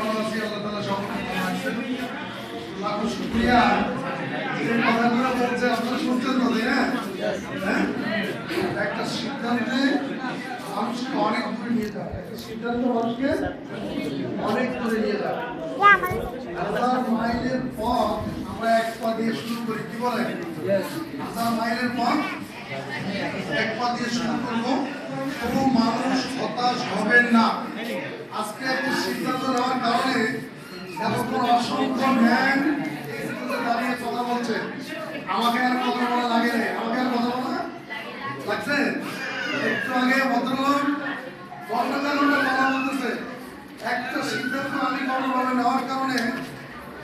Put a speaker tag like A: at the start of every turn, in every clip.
A: ভালো আছি, আল্লাহ তাআলা সকলকে ভালো রাখছেন। লাখো শুকরিয়া। যে কথাগুলো বলছে আপনারা শুনছেন তো, তাই না? হ্যাঁ, একটা সিদ্ধান্তে মানুষকে অনেক দূরে নিয়ে যাবে। একটা সিদ্ধান্ত মানুষকে অনেক দূরে নিয়ে যাবে। 1000 মাইলের পথ আমরা এক পা দিয়ে শুরু করি, কি বলেন? 1000 মাইলের পথ এক পা দিয়ে শুরু করবো। কোনো মানুষ হতাশ হবেন না। আজকে একটা সিদ্ধান্ত নেওয়ার কারণে এতক্ষণ অসংখ্য ম্যান দাঁড়িয়ে কথা বলছে। আমাকে আর কথা বলা লাগে না, আমাকে আর কথা বলা লাগছে। একটু আগে ভদ্রলোক ঘন্টা কথা বলতেছে। একটা সিদ্ধান্ত আমি কোনোভাবে নেওয়ার কারণে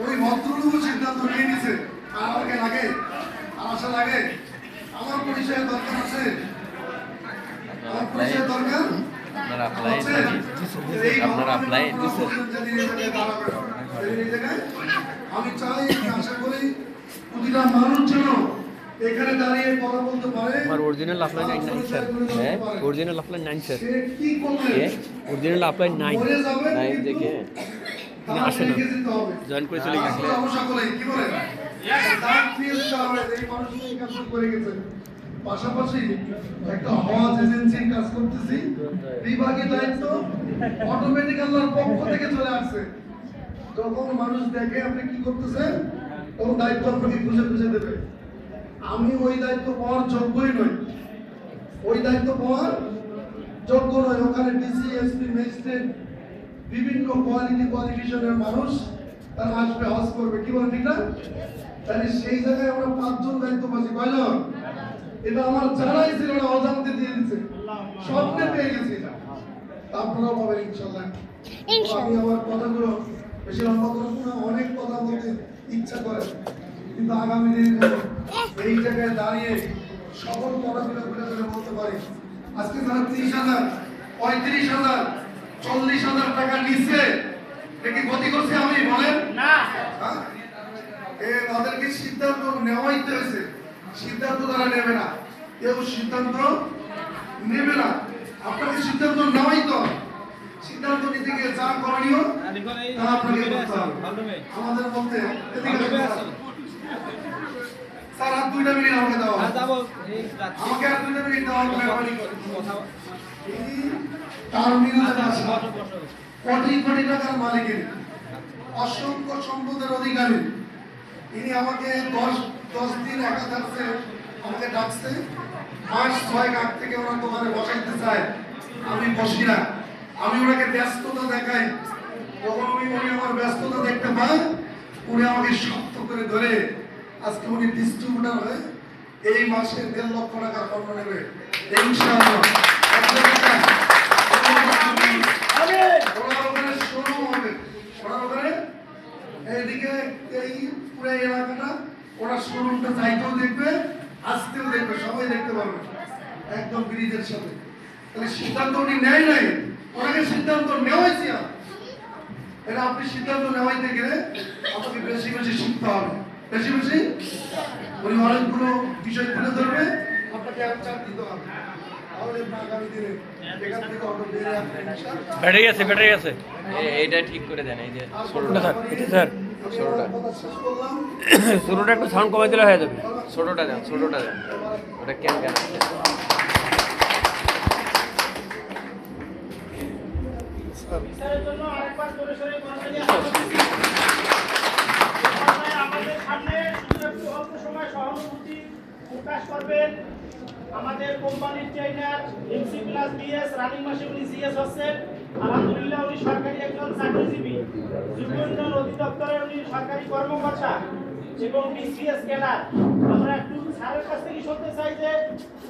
A: ওই ভদ্রলোকও সিদ্ধান্ত নিয়ে নিছে। আর আমাকে লাগে, আশা লাগে। আমার পরিচয়ের দরকার আছে, আমার পরিচয়ের দরকার। আমি চাই, আশা করি প্রতিটা মানুষ যেন এখানে দাঁড়িয়ে কথা বলতে পারে।
B: আমার অরিজিনাল অফলাইন 9 স্যার। হ্যাঁ, অরিজিনাল অফলাইন 9 স্যার।
A: কি করলে
B: অরিজিনাল অফলাইন 9 থেকে তিনি আসেন জয়েন করে চলে গেছে।
A: কি বলেন? দাঁত ফিল করে এই মানুষগুলো এই কাজ করে গেছে। পাশাপাশি একটা হজ এজেন্সির কাজ করতেছি, বিভাগীয় দায়িত্ব অটোমেটিক আল্লাহর পক্ষ থেকে চলে আসছে। যখন মানুষ দেখে আপনি কি করতেছেন, তখন দায়িত্ব আপনাকে খুঁজে খুঁজে দেবে। আমি ওই দায়িত্ব পাওয়ার যোগ্যই নই, ওই দায়িত্ব পাওয়ার যোগ্য নয়। ওখানে ডিসি, এসপি, ম্যাজিস্ট্রেট, বিভিন্ন কোয়ালিফিকেশনের মানুষ তারা আসবে, হজ করবে, কি বলেন, ঠিক না? তাহলে সেই জায়গায় আমরা 5 জন দায়িত্ব পাচ্ছি। কয়জন? এটা আমার জানাই ছিল না, অজান্তে দিয়ে দিচ্ছে, স্বপ্নে পেয়ে গেছি। আপনারাও পাবেন ইনশাআল্লাহ। আমি আমার কথাগুলো বেশি লম্বা করবো না, অনেক কথা বলতে ইচ্ছা করে, কিন্তু আগামী দিন এই জায়গায় দাঁড়িয়ে সকল কথাগুলো ঘুরে ঘুরে বলতে পারি। আজকে যারা 30,000, 35,000, 40,000 টাকা নিচ্ছে, দেখি ক্ষতি করছে আমি, বলেন না? তাদেরকে সিদ্ধান্ত নেওয়াইতে হয়েছে। সিদ্ধান্ত তারা নেবে না, কেউ সিদ্ধান্ত নেবে না। আপনাকে সিদ্ধান্ত নেওয়াই তো, সিদ্ধান্ত নিতে গিয়ে যা করণীয় তা আপনাকে করতে হবে। আমাদের মধ্যে স্যার আর 2 মিনিট আমাকে দেওয়া, আমাকে আর 2 মিনিট দেওয়া হবে। তার বিরুদ্ধে কোটি কোটি টাকার মালিকের, অসংখ্য সম্পদের অধিকারী, ইনি আমাকে 10 দিন একাধারে আমাকে ডাকছে। মাস 6 আগ থেকে ওনার দোকানে বসাইতে চায়, আমি বসি না। আমি ওনাকে ব্যস্ততা দেখাই, তখন উনি আমার ব্যস্ততা দেখতে পায়, উনি আমাকে শক্ত করে ধরে আজকে উনি ডিস্ট্রিবিউটার হয়ে এই মাসে 1.5 লক্ষ টাকার পণ্য নেবে ইনশাআল্লাহ। এইদিকে এই পুরো এলাকাটা ওরা শোরুমটা যাইতেও দেখবে, আসতেও দেখবে, সবাই দেখতে পারবে একদম ব্রিজের সাথে। তাহলে সিদ্ধান্ত উনি নেয় নাই, ওনাকে সিদ্ধান্ত নেওয়াইছি। এটা আপনি সিদ্ধান্ত নেওয়াইতে গেলে আপনাকে বেশি বেশি শিখতে হবে, বেশি বেশি। উনি অনেকগুলো বিষয় তুলে ধরবে, আপনাকে এক চাপ দিতে হবে।
B: ব্যাটারি আছে, ব্যাটারি আছে, এইটা ঠিক করে দেন। এই যে ছোটটা স্যার, এটা স্যার ছোটটা একটু সাউন্ড কমাই দিলে হয়ে যাবে। ছোটটা দেন, ছোটটা দেন, ওটা কেন কেন
C: আমাদের কোম্পানির trainer MC plus BS running মাসে উনি সিএস হচ্ছেন। আলহামদুলিল্লাহ উনি সরকারি একজন চাকরিজীবী, যুবউন্নয়ন অধিদপ্তরে উনি সরকারি কর্মকর্তা এবং বিসিএস ক্যাডার। আমরা একটু স্যারের কাছ থেকে শুনতে চাই যে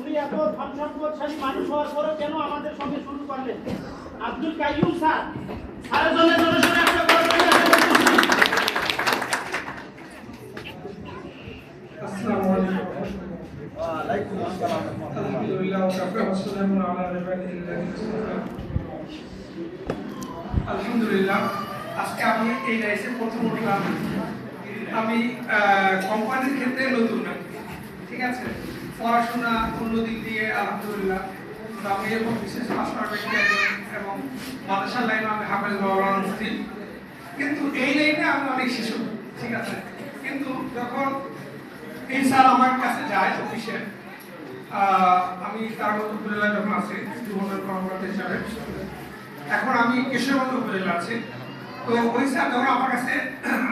C: উনি এত ধন সম্পদশালী মানুষ হওয়ার পরেও কেন আমাদের সঙ্গে শুরু করলেন। আব্দুল কাইয়ুম স্যার, স্যারের জন্য জনসনে একটা করবেন।
D: আসসালামু আলাইকুম। ওয়ালাইকুম আসসালাম। আলহামদুলিল্লাহ ওয়া কাফা ওয়া সালামুন আলা ইবাদিল্লাহি। আলহামদুলিল্লাহ, আজকে আমি এই রাইসে প্রথম উঠলাম। আমি কোম্পানির ক্ষেত্রে নতুন, ঠিক আছে, পড়াশোনা অন্য দিক দিয়ে আলহামদুলিল্লাহ আমি এরকম বিশেষ পাশাপাশি এবং মাদ্রাসার লাইনে আমি হাফেজ মাওলানা মুফতি। কিন্তু এই লাইনে আমি অনেক শিশু, ঠিক আছে। কিন্তু যখন এই স্যার আমার কাছে যায় অফিসে, আমি তার উপজেলা যখন আছি যুবদল কর্মকর্তা হিসাবে, এখন আমি কিশোরগঞ্জ উপজেলা আছি। তো ওই স্যার যখন আমার কাছে,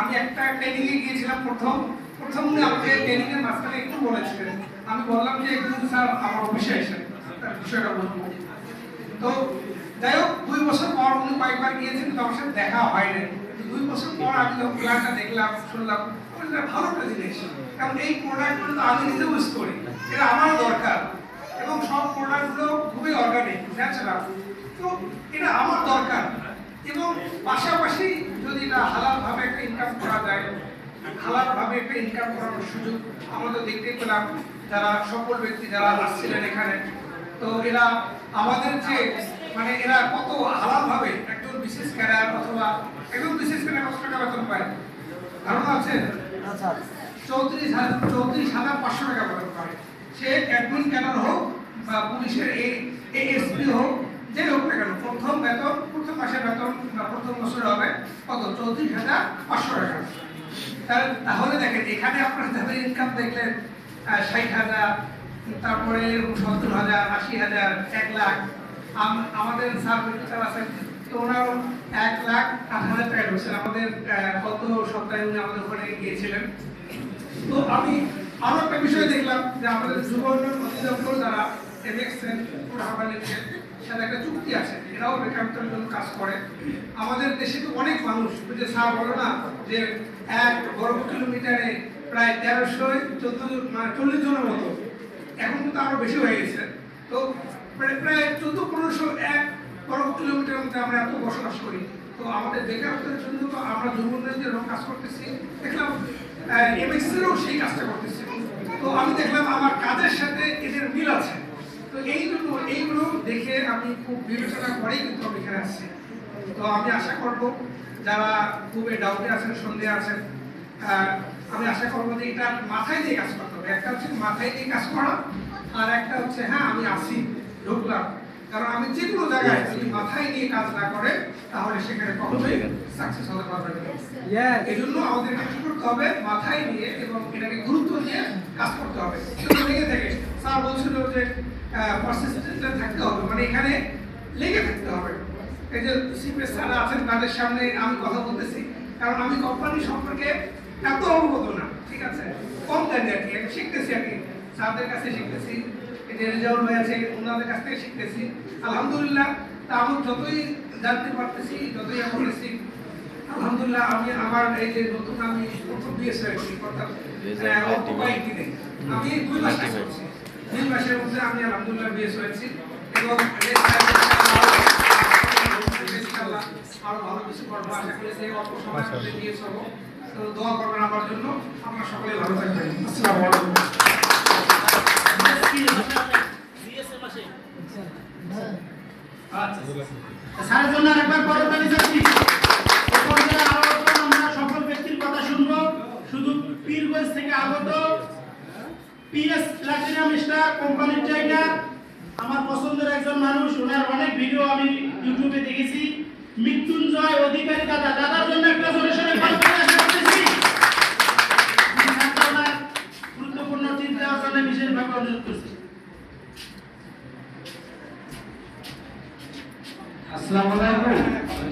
D: আমি একটা ট্রেনিং এ গিয়েছিলাম, প্রথম উনি আমাকে ট্রেনিং এর মাঝখানে একটু বলেছিলেন, আমি বললাম যে একটু স্যার আমার অফিসে এসেন, তার বিষয়টা বলবো। তো যাই হোক 2 বছর পর উনি কয়েকবার গিয়েছেন, কিন্তু আমার সাথে দেখা হয় নাই। 2 বছর পর আমি যখন প্ল্যানটা দেখলাম, শুনলাম, ভালো একটা জিনিস, কারণ এই প্রোডাক্টগুলো তো আমি নিজে ইউজ করি, এটা আমার দরকার, এবং সব প্রোডাক্টগুলো খুবই অর্গানিক, ন্যাচারাল। তো এটা আমার দরকার, এবং পাশাপাশি যদি এটা হালাল ভাবে একটা ইনকাম করা যায়, হালাল ভাবে একটা ইনকাম করার সুযোগ আমরা তো দেখতে পেলাম, যারা সকল ব্যক্তি যারা আসছিলেন এখানে, তো এরা আমাদের যে মানে এরা কত হালাল ভাবে একজন বিশেষ ক্যারিয়ার অথবা একজন বিশেষ ক্যারিয়ার কত টাকা বেতন পায় ধারণা আছে? 34,500 টাকা বেতন পায়। সে অ্যাডমিন ক্যাডার হোক বা পুলিশের এএসপি হোক, যে হোক না কেন, প্রথম মাসের বেতন বা প্রথম বছর হবে কত? 34,500 টাকা। তাহলে দেখেন এখানে আপনারা যাদের ইনকাম দেখলেন 60,000, তারপরে 70,000, 80,000, 1 লাখ, আমাদের স্যার আছেন, তো ওনারও 1,08,000 টাকা ঢুকছেন। আমাদের গত সপ্তাহে উনি আমাদের ওখানে গিয়েছিলেন। তো আমি আরো একটা বিষয় দেখলাম যে আমাদের যুব উন্নয়ন অধিদপ্তর যারা এমএক্সেন পুরহাবালিকের সাথে একটা চুক্তি আছে, এরাও বেকারত্বের জন্য কাজ করে। আমাদের দেশে তো অনেক মানুষ, যে স্যার বলো না যে 1 বর্গ কিলোমিটারে প্রায় 1340 জনের মতো, এখন কিন্তু আরো বেশি হয়ে গেছে। তো প্রায় 1400-1500 1 বর্গ কিলোমিটারের মধ্যে আমরা এত বসবাস করি। তো আমাদের বেকারত্বের জন্য তো আমরা যুব উন্নয়নের জন্য কাজ করতেছি, দেখলাম এমএক্সেরও সেই কাজটা করতেছি। তো আমি দেখলাম আমার কাজের সাথে এদের মিল আছে। তো এইগুলো দেখে আমি খুব বিবেচনা করেই কিন্তু আমি এখানে আসছি। তো আমি আশা করব যারা খুব ডাউটে আছেন, সন্দেহে আছেন, আমি আশা করবো যে এটা মাথায় দিয়ে কাজ করতে হবে। একটা হচ্ছে মাথায় দিয়ে কাজ করা, আর একটা হচ্ছে হ্যাঁ আমি আসি, ঢুকলাম। কারণ আমি যে কোনো জায়গায় যদি মাথায় নিয়ে কাজ না করে, তাহলে সেখানে কখনোই সাকসেস হতে পারবে না। এই জন্য আমাদেরকে কি করতে হবে? মাথায় নিয়ে এবং এটাকে গুরুত্ব দিয়ে কাজ করতে হবে। শুধু লেগে থেকে স্যার বলছিল যে পারসিস্টেন্ট থাকতে হবে, মানে এখানে লেগে থাকতে হবে। এই যে সিপিএস স্যার আছেন, তাদের সামনে আমি কথা বলতেছি, কারণ আমি কোম্পানি সম্পর্কে এত অবগত না, ঠিক আছে, কম জানি আর কি, শিখতেছি আর কি, স্যারদের কাছে শিখতেছি, রেজাউল ভাই আছে ওনাদের কাছ থেকে শিখতেছি, আলহামদুলিল্লাহ। তা আমি যতই জানতে পারতেছি, যতই বলেছি, আলহামদুলিল্লাহ। আমি আমার এই যে নতুন আমি প্রথম বিএস হয়েছি, অর্থাৎ কয়েকদিনে আমি 2 মাস কাজ করছি, 2 মাসের মধ্যে আমি আলহামদুলিল্লাহ বিএস হয়েছি, এবং আরো ভালো কিছু করবো আশা করি। যে অল্প সময় মধ্যে বিএস হবো, তো দোয়া করবেন আমার জন্য। আপনারা সকলে ভালো থাকবেন। আসসালামু আলাইকুম।
C: স্যারের জন্য আরেকবার করতালি চাচ্ছি। আমরা সকল ব্যক্তির কথা শুনবো। শুধু পীরগঞ্জ থেকে আগত পিএস প্লাটিনাম স্টার কোম্পানির ট্রেনার, আমার পছন্দের একজন মানুষ, ওনার অনেক ভিডিও আমি ইউটিউবে দেখেছি, মৃত্যুঞ্জয় অধিকারী দাদা। দাদার জন্য একটা জোরে সোরে করতালি আশা করতেছি। গুরুত্বপূর্ণ টিপ দেওয়ার জন্য বিশেষভাবে অনুরোধ করছি।
E: আসসালামু আলাইকুম।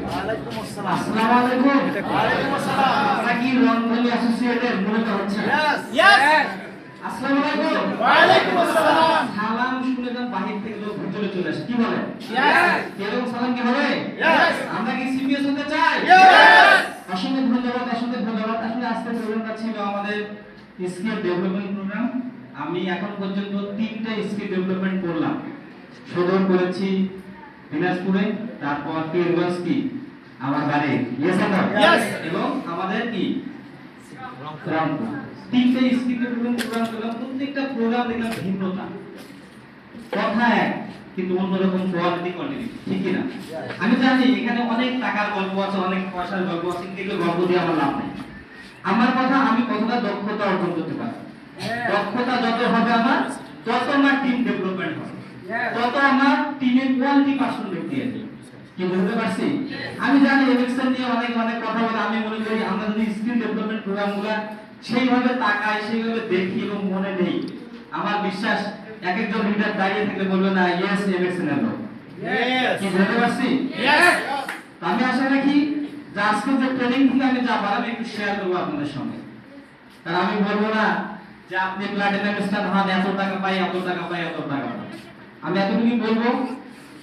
E: ওয়ালাইকুম আসসালাম। আসসালামু আলাইকুম। ওয়ালাইকুম আসসালাম। আপনারা কি রংধনু অ্যাসোসিয়েটেড মনে করছেন?
C: ইয়েস।
E: আসসালামু আলাইকুম।
C: ওয়ালাইকুম আসসালাম।
E: সালাম শুনে যখন বাহির থেকে লোক ভিতরে চলে আসে, কি বলে?
C: ইয়েস।
E: এরকম সালাম কি হবে?
C: ইয়েস।
E: আমরা কি সিরিয়াস হতে চাই?
C: ইয়েস।
E: অসংখ্য ধন্যবাদ, অসংখ্য ধন্যবাদ। আসলে আজকের প্রোগ্রামটা ছিল আমাদের স্কিল ডেভেলপমেন্ট প্রোগ্রাম। আমি এখন পর্যন্ত 3টা স্কিল ডেভেলপমেন্ট করলাম। সদর করেছি দিনাজপুরে, তারপর পীরগঞ্জ কি আমার বাড়ি, এবং আমাদের কি রংপুর। 3টে স্কিল ডেভেলপমেন্ট প্রোগ্রাম করলাম। প্রত্যেকটা প্রোগ্রাম দেখলাম ভিন্নতা, কথা এক কিন্তু অন্যরকম কোয়ালিটি কোয়ান্টিটি, ঠিক কি না? আমি জানি এখানে অনেক টাকার গল্প আছে, অনেক পয়সার গল্প আছে, কিন্তু গল্প দিয়ে আমার লাভ নেই। আমার কথা, আমি কতটা দক্ষতা অর্জন করতে পারি, দক্ষতা যত হবে আমার, তত আমার টিম ডেভেলপমেন্ট হবে, তত আমার টিমের কোয়ালিটি পার্সন ব্যক্তি আছে। কি বলতে পারছি? আমি জানি এমএক্সএল নিয়ে অনেক কথা বলে তবে আমি মনে করি আমরা যদি স্কিল ডেভেলপমেন্ট প্রোগ্রামগুলো সেইভাবে তাকাই, সেইভাবে দেখি এবং মনে নেই, আমার বিশ্বাস এক একজন লিডার দাঁড়িয়ে থাকলে বলবে না ইয়েস এমএক্সএন এর লোক। কি বলতে পারছি? আমি আশা রাখি যে আজকে যে ট্রেনিং থেকে আমি যা পারলাম একটু শেয়ার করবো আপনাদের সঙ্গে। কারণ আমি বলবো না যে আপনি প্লাটিনাম স্টার হন, এত টাকা পাই, এত টাকা পাই, এত টাকা পাই। আমি এতটুকুই বলবো,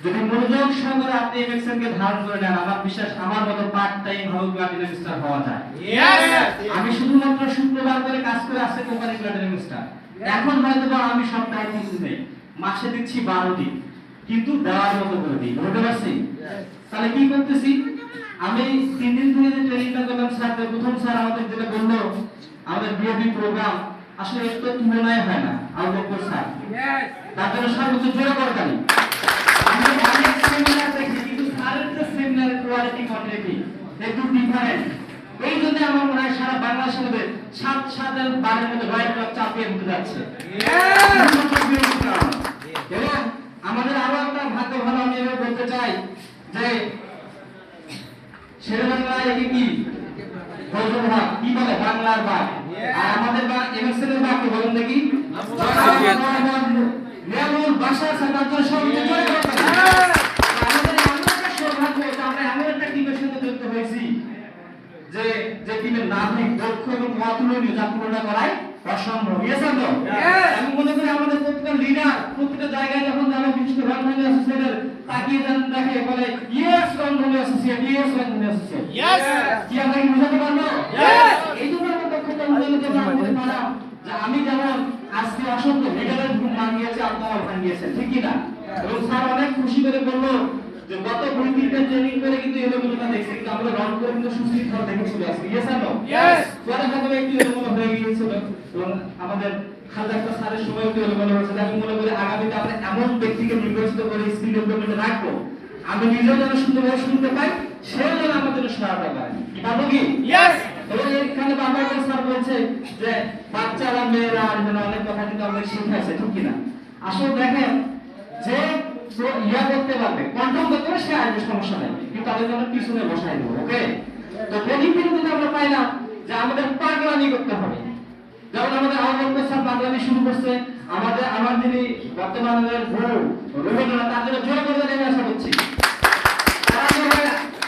E: যদি মনোযোগ সহকারে আপনি এমএক্সএন কে ধারণ করে নেন, আমার বিশ্বাস আমার মতো পার্ট টাইম ভাবে প্লাটিনাম স্টার হওয়া যায়। আমি শুধুমাত্র শুক্রবার করে কাজ করে আসছে কোম্পানি প্লাটিনাম স্টার। এখন হয়তো বা আমি সপ্তাহে 3 দিন নেই, মাসে দিচ্ছি 12 দিন, কিন্তু দেওয়ার মতো করে দিই। বুঝতে পারছি? তাহলে কি করতেছি, আমি 3 দিন ধরে যে ট্রেনিংটা করলাম স্যারদের, প্রথম স্যার আমাদের যেটা বললো আমাদের বিএপি প্রোগ্রাম আসলে এর তো তুলনায় হয় না। আউটপুট স্যার তার জন্য সর্বোচ্চ জোরে করতালি। আমি অনেক সেমিনার দেখি, কিন্তু স্যারের যে সেমিনারের কোয়ালিটি কোয়ান্টিটি একটু ডিফারেন্ট। এই জন্য আমার মনে হয় সারা বাংলাদেশের মধ্যে 7-7 বারের মধ্যে রয়্যাল ক্লাব চ্যাম্পিয়ন হতে যাচ্ছে। এবং আমাদের আরো একটা ভাগ্য ভালো, আমি এবার বলতে চাই যে শেরেবাংলায় একে কি ফজল হক কি বলে বাংলার বাঘ, আর আমাদের বাঘ এমএসএন এর বাঘ বলেন দেখি মেমুর বাসা সাকার জন্য সবচেয়ে জোরে করতে আমাদের এমন একটা সৌভাগ্য যে আমরা এমন একটা টিমের সাথে যুক্ত হয়েছি যে টিমের নাগরিক দক্ষ এবং অতুলনীয়, যা তুলনা করায় অসম্ভব। আমি মনে করি আমাদের প্রত্যেকটা লিডার প্রত্যেকটা জায়গায় যখন যাবে, বিশেষ করে রংধনু অ্যাসোসিয়েটের তাকিয়ে দেখে বলে ইয়েস রংধনু অ্যাসোসিয়েট, ইয়েস রংধনু অ্যাসোসিয়েট। কি আমরা কি বুঝাতে পারবো? এই জন্য আমরা দক্ষতা উন্নয়নের জন্য আমাদের পারাম যে আমি যেমন আজকে অসংখ্য লিডারের ঘুম ভাঙিয়েছি, আপনারাও ভাঙিয়েছেন, ঠিক কি না? এবং স্যার অনেক খুশি করে বললো যে গত 2-3টা ট্রেনিং করে কিন্তু এলোমেলোটা দেখছি, কিন্তু আমরা রন করে কিন্তু সুশৃঙ্খল দেখেছিল আজকে। ইয়েস আর নো? পরে হয়তো একটু এলোমেলো হয়ে গিয়েছিল এবং আমাদের খালদাস্তা স্যারের সময় একটু এলোমেলো হয়েছে। আমি মনে করি আগামীতে আমরা এমন ব্যক্তিকে নির্বাচিত করে স্কিল ডেভেলপমেন্টে রাখবো, আমি নিজেও যেন সুন্দরভাবে শুনতে পাই, সেও যেন আমাদের জন্য সহায়তা করে। পারবো কি? এবং এখানে বারবার করে স্যার বলছে যে বাচ্চারা মেয়েরা যেন অনেক কথা কিন্তু আমাদের শিখাইছে, ঠিক কিনা? আসলে দেখেন যে ইয়া করতে পারবে, কন্ট্রোল করতে পারবে, সে আসবে, সমস্যা নেই, কিন্তু তাদের জন্য পিছনে বসাই দেবো। ওকে, তো ট্রেনিং কিন্তু আমরা পাইলাম যে আমাদের পাগলামি করতে হবে। যেমন আমাদের আউটপুট স্যার পাগলামি শুরু করছে, আমার যিনি বর্তমানে বউ রবীন্দ্রনাথ, তার জন্য জোরে করে আমি আশা করছি।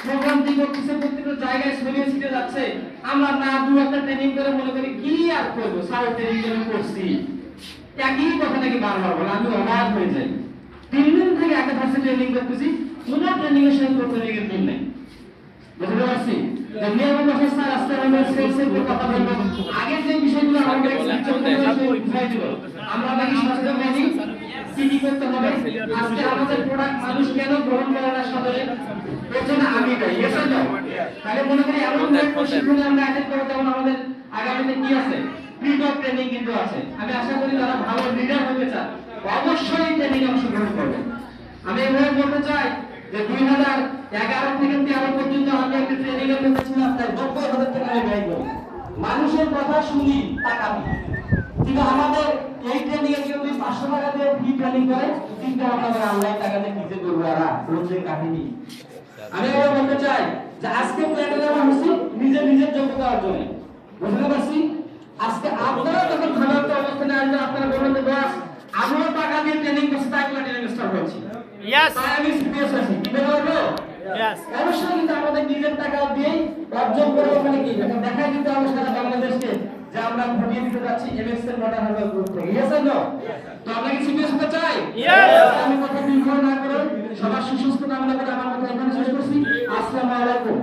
E: প্রোগ্রাম কি করতেছে, প্রত্যেকটা জায়গায় ছড়িয়ে ছিটে যাচ্ছে, আমরা না দু একটা ট্রেনিং করে মনে করি কি আর করবো, স্যার ট্রেনিং করে করছি, একই কথা নাকি বারবার বলে, আমি অবাক হয়ে যাই। 3 দিন থেকে একটা ভাষা ট্রেনিং করতেছি, কোনো ট্রেনিং এর সাথে কোনো ট্রেনিং এর মিল নেই। বুঝতে পারছি? যে নিয়ম অনুসারে স্যার আজকে আমরা সেলসের কথা বলবো, আগের যে বিষয়গুলো আমাদের বুঝাই দিল, আমরা নাকি সচেতন হইনি কি করতে হবে। আজকে আমাদের প্রোডাক্ট মানুষ কেন গ্রহণ করে না সদরে, এর জন্য আমি দায়ী। ইয়েস আর নো? তাহলে মনে করি এমন একটা প্রশিক্ষণ আমরা অ্যাটেন্ড করব, যেমন আমাদের আগামীতে কি আছে, প্রি-টপ ট্রেনিং কিন্তু আছে। আমি আশা করি যারা ভালো লিডার হতে চান অবশ্যই ট্রেনিং অংশগ্রহণ করবেন। আমি এভাবে বলতে চাই যে 2011 থেকে 13 পর্যন্ত আমি একটা ট্রেনিং এর মধ্যে ছিলাম, তাই 90,000 টাকা আমি ব্যয় করি। মানুষের কথা শুনি, টাকা দিই, কিন্তু আমাদের এই ট্রেনিং এ কেউ 500 টাকা দিয়ে ফ্রি ট্রেনিং করে, কিন্তু আমাদের অনলাইন টাকা দিয়ে নিজে করবো আর রোজের কাহিনী। আমি এভাবে বলতে চাই যে আজকে প্ল্যাটিনাম হচ্ছে নিজের যোগ্যতা অর্জনে। বুঝতে পারছি? আজকে আপনারা যখন ভালো একটা অবস্থানে আসবেন, আপনারা বলবেন যে বস আমিও টাকা দিয়ে ট্রেনিং করছি, তাই প্ল্যাটিনাম স্টার হয়েছি, তাই আমি সিপিএস হয়েছি। কি বলবো? অবশ্যই কিন্তু আমাদের নিজের টাকা দিয়েই অর্জন করে ওখানে কি এটা দেখাই দিতে হবে সারা বাংলাদেশকে যে আমরা ভোটিয়ে দিতে যাচ্ছি এমএক্সএল নটা হারবার গ্রুপ থেকে। ইয়েস আর নো? তো আমরা কি সিপিএস হতে চাই? আমি কথা দীর্ঘ না করে সবার সুস্বাস্থ্য কামনা করে আমার কথা এখানে শেষ করছি। আসসালামু আলাইকুম।